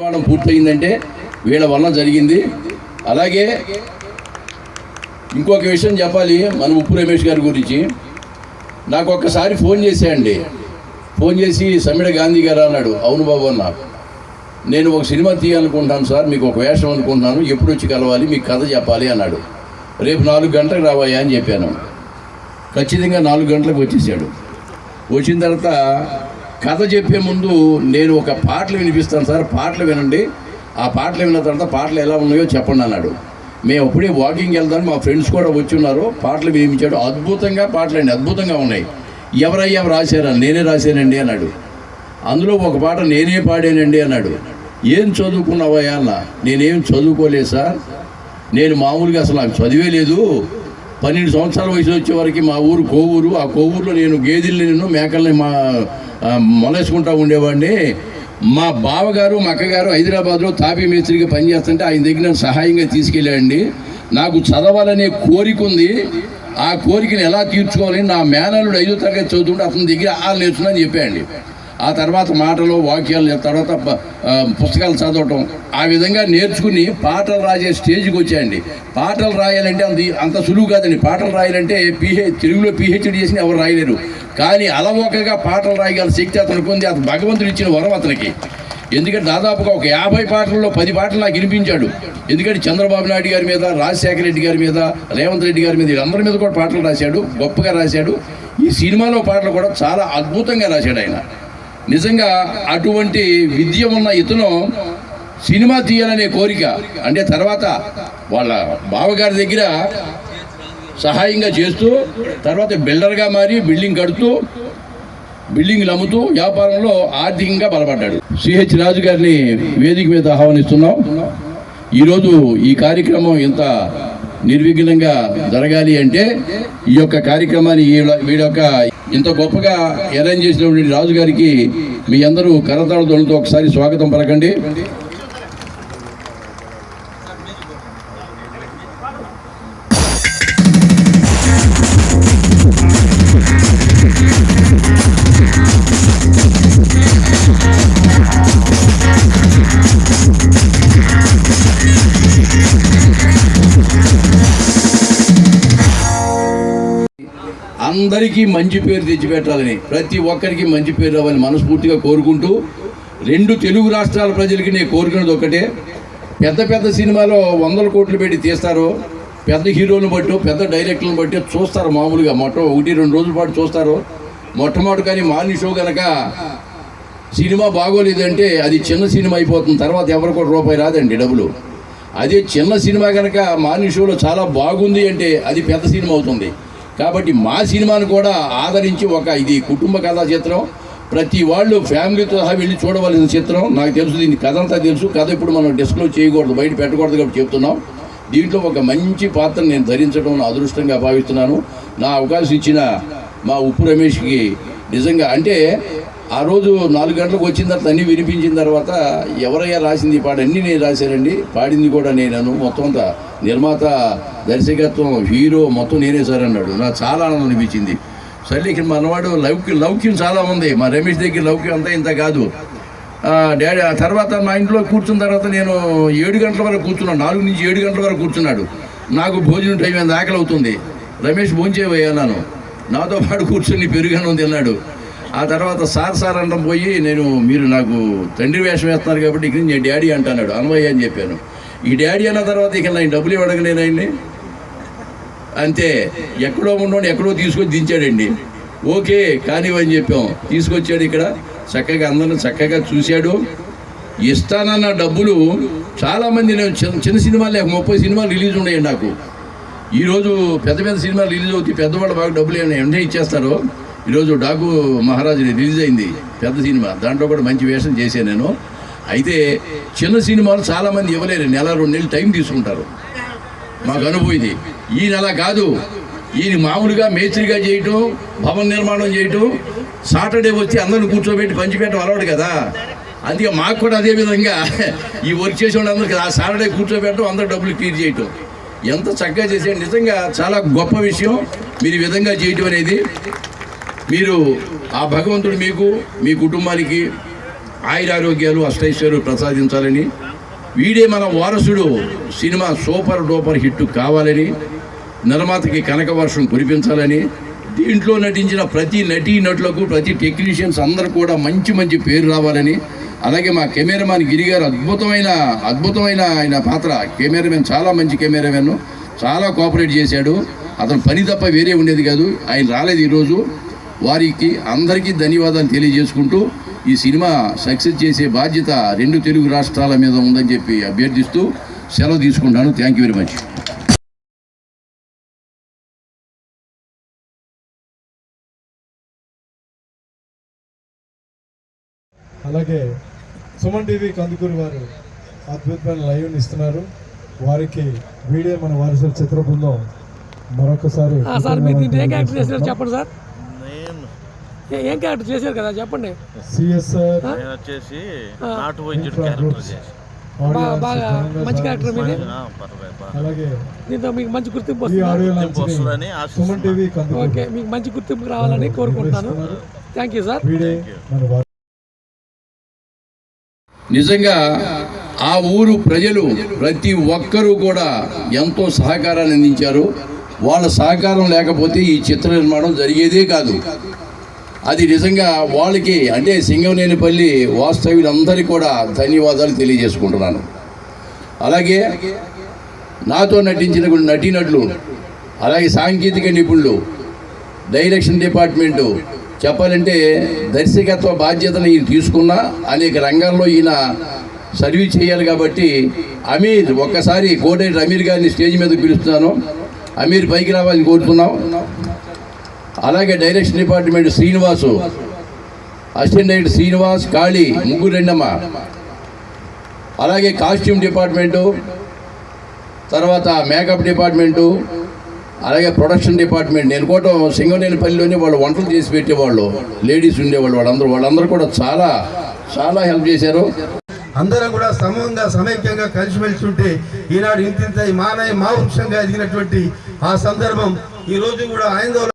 నిర్మాణం పూర్తయిందంటే వీళ్ళ వల్ల జరిగింది. అలాగే ఇంకొక విషయం చెప్పాలి మన ఉప్పు రమేష్ గారి గురించి. నాకు ఒక్కసారి ఫోన్ చేశాయండి. ఫోన్ చేసి సమ్మిడ గాంధీ గారు అన్నాడు. అవును బాబు అన్న, నేను ఒక సినిమా తీయాలనుకుంటున్నాను సార్, మీకు ఒక వేషం అనుకుంటున్నాను, ఎప్పుడు వచ్చి కలవాలి, మీకు కథ చెప్పాలి అన్నాడు. రేపు 4 గంటలకు రావాయా అని చెప్పాను. ఖచ్చితంగా 4 గంటలకు వచ్చేసాడు. వచ్చిన తర్వాత కథ చెప్పే ముందు నేను ఒక పాటలు వినిపిస్తాను సార్, పాటలు వినండి, ఆ పాటలు విన్న తర్వాత పాటలు ఎలా ఉన్నాయో చెప్పండి అన్నాడు. మేము అప్పుడే వాకింగ్ వెళ్తాను, మా ఫ్రెండ్స్ కూడా వచ్చి ఉన్నారు, పాటలు వినిపించాడు. అద్భుతంగా పాటలండి, అద్భుతంగా ఉన్నాయి. ఎవరయ్యా రాశారా? నేనే రాశానండి అన్నాడు. అందులో ఒక పాట నేనే పాడానండి అన్నాడు. ఏం చదువుకున్నావయ్యా అన్న. నేనేం చదువుకోలేదు సార్, నేను మామూలుగా అసలు నాకు చదివే లేదు. 12 సంవత్సరాల వయసు వచ్చే వరకు మా ఊరు కోవూరు, ఆ కోవూరులో నేను గేదెల్ని మేకల్ని మొలేసుకుంటూ ఉండేవాడిని. మా బావగారు మా అక్కగారు హైదరాబాద్లో తాపీ మేస్త్రిగా పనిచేస్తుంటే ఆయన దగ్గర నేను సహాయంగా తీసుకెళ్ళాడండి. నాకు చదవాలనే కోరిక ఉంది, ఆ కోరికను ఎలా తీర్చుకోవాలని నా మేనల్లుడు 5వ తరగతి చదువుతుంటే అతని దగ్గర నేర్చుకుని చెప్పాయండి. ఆ తర్వాత మాటలు వాక్యాలు, తర్వాత పుస్తకాలు చదవటం, ఆ విధంగా నేర్చుకుని పాటలు రాసే స్టేజ్కి వచ్చాయండి. పాటలు రాయాలంటే అంత సులువు కాదండి. పాటలు రాయాలంటే తెలుగులో PhD చేసిన ఎవరు రాయలేరు. కానీ అలవోకగా పాటలు రాయగల శక్తి అతనికి ఉంది. అతను భగవంతుడు ఇచ్చిన వరం అతనికి. ఎందుకంటే దాదాపుగా ఒక 50 పాటల్లో 10 పాటలు నాకు వినిపించాడు. ఎందుకంటే చంద్రబాబు నాయుడు గారి మీద, రాజశేఖర రెడ్డి గారి మీద, రేవంత్ రెడ్డి గారి మీద, వీళ్ళందరి మీద కూడా పాటలు రాశాడు, గొప్పగా రాశాడు. ఈ సినిమాలో పాటలు కూడా చాలా అద్భుతంగా రాశాడు ఆయన. నిజంగా అటువంటి విద్య ఉన్న ఇతను సినిమా తీయాలనే కోరిక, అంటే తర్వాత వాళ్ళ బావగారి దగ్గర సహాయంగా చేస్తూ, తర్వాత బిల్డర్గా మారి బిల్డింగ్ కడుతూ, బిల్డింగ్లు అమ్ముతూ వ్యాపారంలో ఆర్థికంగా బలపడ్డాడు. సిహెచ్ రాజు గారిని వేదిక మీద ఆహ్వానిస్తున్నాం. ఈరోజు ఈ కార్యక్రమం ఇంత నిర్విఘ్నంగా జరగాలి అంటే ఈ యొక్క కార్యక్రమాన్ని వీడి యొక్క ఇంత గొప్పగా అరేంజ్ చేసినటువంటి రాజు గారికి మీ అందరూ కరతాళ ఒకసారి స్వాగతం పలకండి. అందరికీ మంచి పేరు తెచ్చిపెట్టాలని, ప్రతి ఒక్కరికి మంచి పేరు రావాలని మనస్ఫూర్తిగా కోరుకుంటూ, 2 తెలుగు రాష్ట్రాల ప్రజలకి నేను కోరుకునేది ఒకటే. పెద్ద సినిమాలో 100 కోట్లు పెట్టి తీస్తారు, పెద్ద హీరోలను బట్టి, పెద్ద డైరెక్టర్లను బట్టి చూస్తారు. మామూలుగా 1-2 రోజుల పాటు చూస్తారు మొట్టమొదటి. కానీ మార్నింగ్ షో కనుక సినిమా బాగోలేదంటే అది చిన్న సినిమా అయిపోతుంది. తర్వాత ఎవరికి కూడా రూపాయి రాదండి డబ్బులు. అదే చిన్న సినిమా కనుక మార్నింగ్ షోలో చాలా బాగుంది అంటే అది పెద్ద సినిమా అవుతుంది. కాబట్టి మా సినిమాను కూడా ఆదరించి, ఇది కుటుంబ కథా చిత్రం, ప్రతి వాళ్ళు ఫ్యామిలీతో సహా వెళ్ళి చూడవలసిన చిత్రం. నాకు తెలుసు, దీని కథ అంతా తెలుసు. కథ ఇప్పుడు మనం డిస్క్లోజ్ చేయకూడదు, బయట పెట్టకూడదు కాబట్టి చెప్తున్నాం. దీంట్లో ఒక మంచి పాత్రను నేను ధరించడం నా అదృష్టంగా భావిస్తున్నాను. నా అవకాశం ఇచ్చిన మా ఉప్పు రమేష్కి నిజంగా, అంటే ఆ రోజు 4 గంటలకు వచ్చిన తర్వాత అన్నీ వినిపించిన తర్వాత ఎవరయ్యా రాసింది ఈ పాట? అన్నీ నేను రాశానండి, పాడింది కూడా నేను. మొత్తం అంతా నిర్మాత, దర్శకత్వం, హీరో మొత్తం నేనే సార్ అన్నాడు. నాకు చాలా ఆనందం అనిపించింది. సరే, ఇక్కడ మనవాడు లౌక్యం చాలా ఉంది. మా రమేష్ దగ్గర లౌక్యం అంతా ఇంత కాదు. డాడీ తర్వాత మా ఇంట్లో కూర్చున్న తర్వాత నేను 7 గంటల వరకు కూర్చున్నాను. 4 నుంచి 7 గంటల వరకు కూర్చున్నాడు. నాకు భోజనం టైం ఎంత ఆకలి అవుతుంది. రమేష్ భోంచేవయ్యాను, నాతో పాటు కూర్చొని పెరుగన్నం తిన్నాడు. ఆ తర్వాత సార్ అనడం పోయి, మీరు నాకు తండ్రి వేషం వేస్తున్నారు కాబట్టి ఇక నేను డాడీ అంటున్నాడు. అన్వయ్య అని చెప్పాను. ఈ డాడీ అన్న తర్వాత ఇక నేను డబ్బులు ఇవ్వడం నేను ఆయన్ని అంతే. ఎక్కడో ఉండని ఎక్కడో తీసుకొని దించాడండి. ఓకే కానివని చెప్పాం. తీసుకొచ్చాడు ఇక్కడ, చక్కగా అందరిని చక్కగా చూశాడు. ఇస్తానన్న డబ్బులు చాలామంది, నేను చిన్న సినిమాలు 30 సినిమాలు రిలీజ్ ఉన్నాయండి నాకు. ఈరోజు పెద్ద సినిమాలు రిలీజ్ అవుతాయి, పెద్దవాళ్ళు బాగా డబ్బులు వెంటనే ఇచ్చేస్తారు. ఈరోజు డాకు మహారాజు రిలీజ్ అయింది, పెద్ద సినిమా. దాంట్లో కూడా మంచి వేషం చేశాను నేను. అయితే చిన్న సినిమాలు చాలామంది ఇవ్వలేరు, 1-2 నెలలు టైం తీసుకుంటారు. మాకు అనుభవం ఈ నెల కాదు, ఈయన మామూలుగా మేస్త్రిగా చేయటం, భవన నిర్మాణం చేయటం, సాటర్డే వచ్చి అందరిని కూర్చోబెట్టి పంచిపెట్టడం అలవాడు కదా. అందుకే మాకు కూడా అదే విధంగా ఈ వర్క్ చేసే వాళ్ళందరికీ ఆ సాటర్డే కూర్చోబెట్టడం, అందరు డబ్బులు క్లియర్ చేయటం, ఎంత చక్కగా చేసే. నిజంగా చాలా గొప్ప విషయం మీరు ఈ విధంగా చేయటం అనేది. మీరు ఆ భగవంతుడు మీకు, మీ కుటుంబానికి ఆయురారోగ్యాలు అష్టైశ్వర్యాలు ప్రసాదించాలని, వీడే మన వారసుడు సినిమా సూపర్ డూపర్ హిట్ కావాలని, నిర్మాతకి కనకవర్షం కురిపించాలని, దీంట్లో నటించిన ప్రతి నటులకు ప్రతి టెక్నీషియన్స్ అందరూ కూడా మంచి మంచి పేరు రావాలని, అలాగే మా కెమెరామ్యాన్ గిరి గారు అద్భుతమైన ఆయన పాత్ర. కెమెరామెన్ చాలా మంచి కెమెరామెన్, చాలా కోఆపరేట్ చేశాడు. అతను పని తప్ప వేరే ఉండేది కాదు. ఆయన రాలేదు ఈరోజు. వారికి అందరికీ ధన్యవాదాలు తెలియజేసుకుంటూ ఈ సినిమా సక్సెస్ చేసే బాధ్యత 2 తెలుగు రాష్ట్రాల మీద ఉందని చెప్పి అభ్యర్థిస్తూ సెలవు తీసుకుంటాను. Thank you very much. అలాగే సుమన్ టీవీ కందుకూరు వారు అద్భుతమైన లైవ్ని ఇస్తున్నారు. వారికి వీడియో మన వారసుల చిత్ర బృందం మరొకసారి చెప్పండి సార్. ఏం క్యారెక్టర్ చేశారు కదా చెప్పండి. సిఎస్ఆర్ వచ్చేసి నాటు వైద్యుడు క్యారెక్టర్ చేసి బాగా మంచి క్యారెక్టర్ మీది. అలాగే దీంతో మీకు మంచి గుర్తింపు వస్తుందని సుమన్ టీవీ కందుకూరు ఓకే, మీకు మంచి గుర్తింపు రావాలని కోరుకుంటున్నాను. Thank you sir. నిజంగా ఆ ఊరు ప్రజలు ప్రతి ఒక్కరూ కూడా ఎంతో సహకారాన్ని అందించారు. వాళ్ళ సహకారం లేకపోతే ఈ చిత్ర నిర్మాణం జరిగేదే కాదు. అది నిజంగా వాళ్ళకి అంటే సింగంనేనిపల్లి వాస్తవ్యులందరికీ కూడా ధన్యవాదాలు తెలియజేసుకుంటున్నాను. అలాగే నాతో నటించిన నటీనటులు, అలాగే సాంకేతిక నిపుణులు, డైరెక్షన్ డిపార్ట్మెంటు, చెప్పాలంటే దర్శకత్వ బాధ్యతను ఈయన తీసుకున్న అనేక రంగాల్లో ఈయన సర్వీస్ చేయాలి కాబట్టి అమీర్ ఒక్కసారి కోటేటి అమీర్ గారిని స్టేజ్ మీద పిలుస్తున్నాను. అమీర్ పైకి రావాలని కోరుతున్నాం. అలాగే direction department Srinivasu, assistant director Srinivas, Kali, ముగ్గురు రెండమ్మ. అలాగే కాస్ట్యూమ్ డిపార్ట్మెంటు, తర్వాత మేకప్ డిపార్ట్మెంటు, అలాగే ప్రొడక్షన్ డిపార్ట్మెంట్. నేను కూడా సింగంనేనిపల్లిలోనే వాళ్ళు వంటలు చేసి పెట్టేవాళ్ళు, లేడీస్ ఉండేవాళ్ళు. వాళ్ళందరూ కూడా చాలా చాలా హెల్ప్ చేశారు. అందరం కూడా సమూహంగా సమైక్యంగా కలిసిమెలిసి ఉంటే ఈనాడు ఇంత మా వృక్షంగా ఎదిగినటువంటి ఆ సందర్భం ఈరోజు కూడా 5వ